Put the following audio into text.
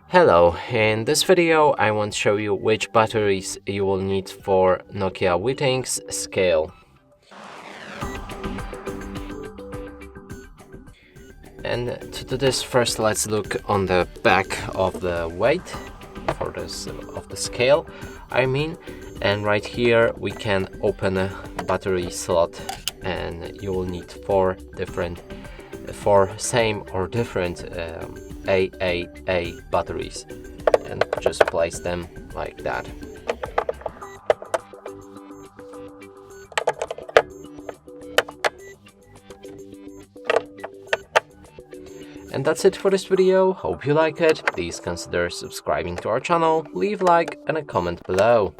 Hello, in this video I want to show you which batteries you will need for Nokia Withings scale. And to do this, first let's look on the back of the weight for this of the scale, and right here we can open a battery slot, and you will need four same or different AAA batteries, and just place them like that. And that's it for this video. Hope you like it. Please consider subscribing to our channel, leave a like and a comment below.